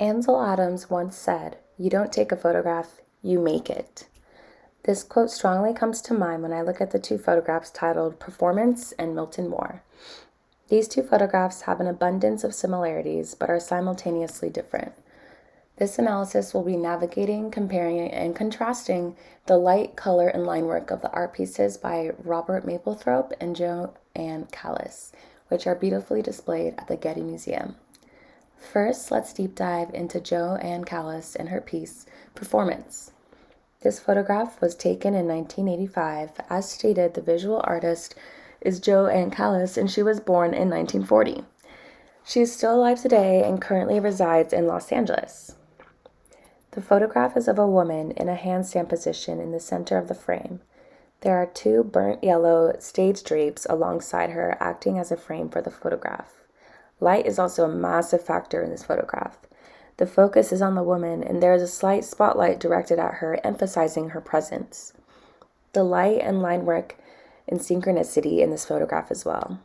Ansel Adams once said, "You don't take a photograph, you make it." This quote strongly comes to mind when I look at the two photographs titled Performance and Milton Moore. These two photographs have an abundance of similarities but are simultaneously different. This analysis will be navigating, comparing, and contrasting the light, color, and line work of the art pieces by Robert Mapplethorpe and Joanne Callis, which are beautifully displayed at the Getty Museum. First, let's deep dive into Joanne Callis and her piece, Performance. This photograph was taken in 1985. As stated, the visual artist is Joanne Callis, and she was born in 1940. She is still alive today and currently resides in Los Angeles. The photograph is of a woman in a handstand position in the center of the frame. There are two burnt yellow stage drapes alongside her, acting as a frame for the photograph. Light is also a massive factor in this photograph. The focus is on the woman, and there is a slight spotlight directed at her, emphasizing her presence. The light and line work in synchronicity in this photograph as well.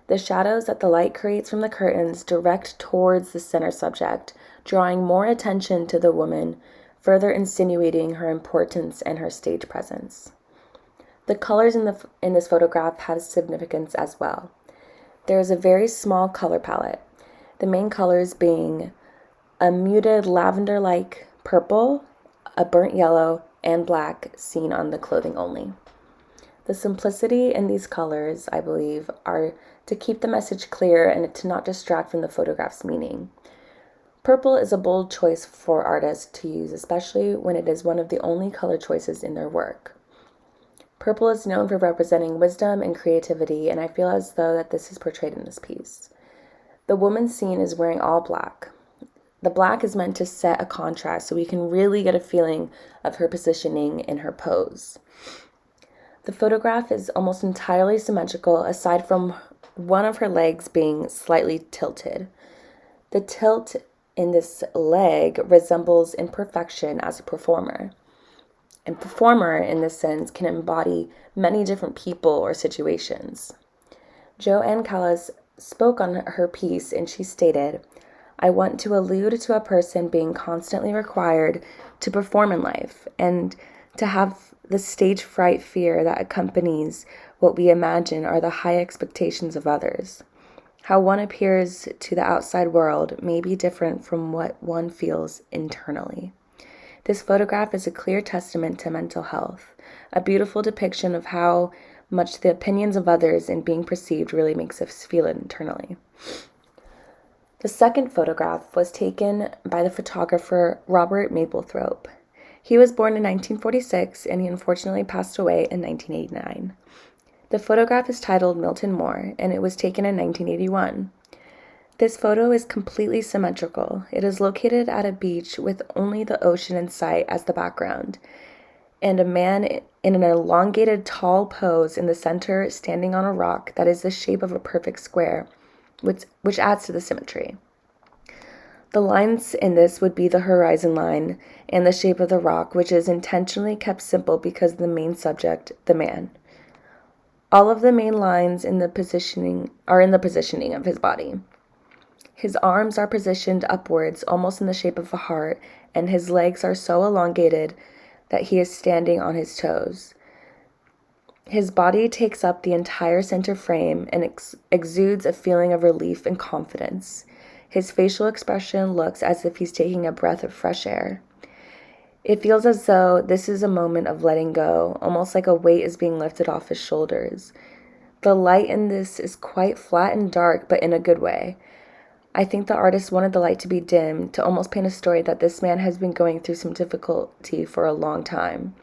The shadows that the light creates from the curtains direct towards the center subject, drawing more attention to the woman, further insinuating her importance and her stage presence. The colors in this photograph have significance as well. There is a very small color palette, the main colors being a muted lavender-like purple, a burnt yellow, and black seen on the clothing only. The simplicity in these colors, I believe, are to keep the message clear and to not distract from the photograph's meaning. Purple is a bold choice for artists to use, especially when it is one of the only color choices in their work. Purple is known for representing wisdom and creativity, and I feel as though that this is portrayed in this piece. The woman seen is wearing all black. The black is meant to set a contrast so we can really get a feeling of her positioning in her pose. The photograph is almost entirely symmetrical, aside from one of her legs being slightly tilted. The tilt in this leg resembles imperfection as a performer. And performer, in this sense, can embody many different people or situations. Joanne Callis spoke on her piece, and she stated, "I want to allude to a person being constantly required to perform in life and to have the stage fright fear that accompanies what we imagine are the high expectations of others. How one appears to the outside world may be different from what one feels internally." This photograph is a clear testament to mental health, a beautiful depiction of how much the opinions of others and being perceived really makes us feel it internally. The second photograph was taken by the photographer Robert Mapplethorpe. He was born in 1946, and he unfortunately passed away in 1989. The photograph is titled Milton Moore, and it was taken in 1981. This photo is completely symmetrical. It is located at a beach with only the ocean in sight as the background, and a man in an elongated tall pose in the center standing on a rock that is the shape of a perfect square, which adds to the symmetry. The lines in this would be the horizon line and the shape of the rock, which is intentionally kept simple because of the main subject, the man. All of the main lines in the positioning of his body. His arms are positioned upwards, almost in the shape of a heart, and his legs are so elongated that he is standing on his toes. His body takes up the entire center frame and exudes a feeling of relief and confidence. His facial expression looks as if he's taking a breath of fresh air. It feels as though this is a moment of letting go, almost like a weight is being lifted off his shoulders. The light in this is quite flat and dark, but in a good way. I think the artist wanted the light to be dim, to almost paint a story that this man has been going through some difficulty for a long time.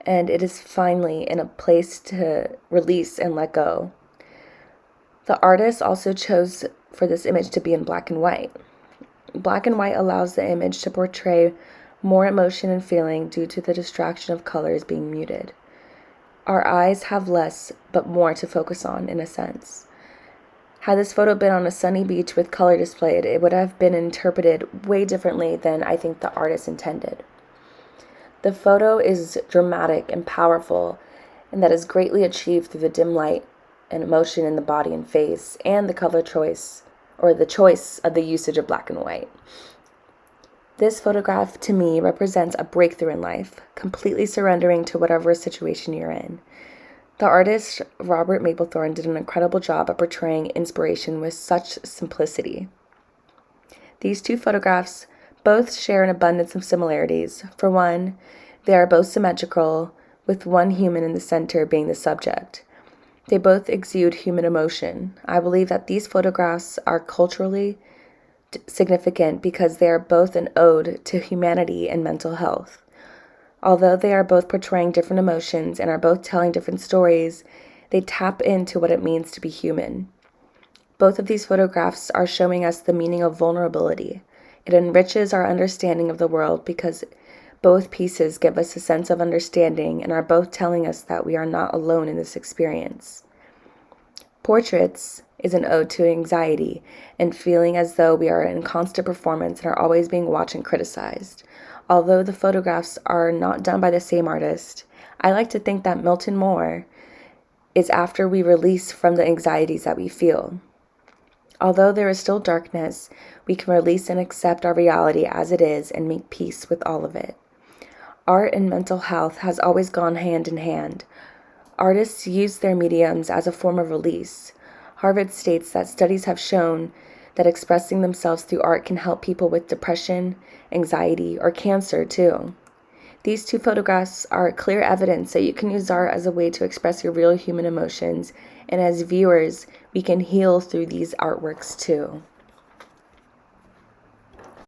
And it is finally in a place to release and let go. The artist also chose for this image to be in black and white. Black and white allows the image to portray more emotion and feeling due to the distraction of colors being muted. Our eyes have less but more to focus on, in a sense. Had this photo been on a sunny beach with color displayed, it would have been interpreted way differently than I think the artist intended. The photo is dramatic and powerful, and that is greatly achieved through the dim light and emotion in the body and face, and the color choice or the choice of the usage of black and white. This photograph, to me, represents a breakthrough in life, completely surrendering to whatever situation you're in. The artist, Robert Mapplethorne, did an incredible job at portraying inspiration with such simplicity. These two photographs both share an abundance of similarities. For one, they are both symmetrical, with one human in the center being the subject. They both exude human emotion. I believe that these photographs are culturally significant because they are both an ode to humanity and mental health. Although they are both portraying different emotions and are both telling different stories, they tap into what it means to be human. Both of these photographs are showing us the meaning of vulnerability. It enriches our understanding of the world because both pieces give us a sense of understanding and are both telling us that we are not alone in this experience. Portraits is an ode to anxiety and feeling as though we are in constant performance and are always being watched and criticized. Although the photographs are not done by the same artist, I like to think that Milton Moore is after we release from the anxieties that we feel. Although there is still darkness, we can release and accept our reality as it is and make peace with all of it. Art and mental health has always gone hand in hand. Artists use their mediums as a form of release. Harvard states that studies have shown that expressing themselves through art can help people with depression, anxiety, or cancer too. These two photographs are clear evidence that you can use art as a way to express your real human emotions, and as viewers, we can heal through these artworks too.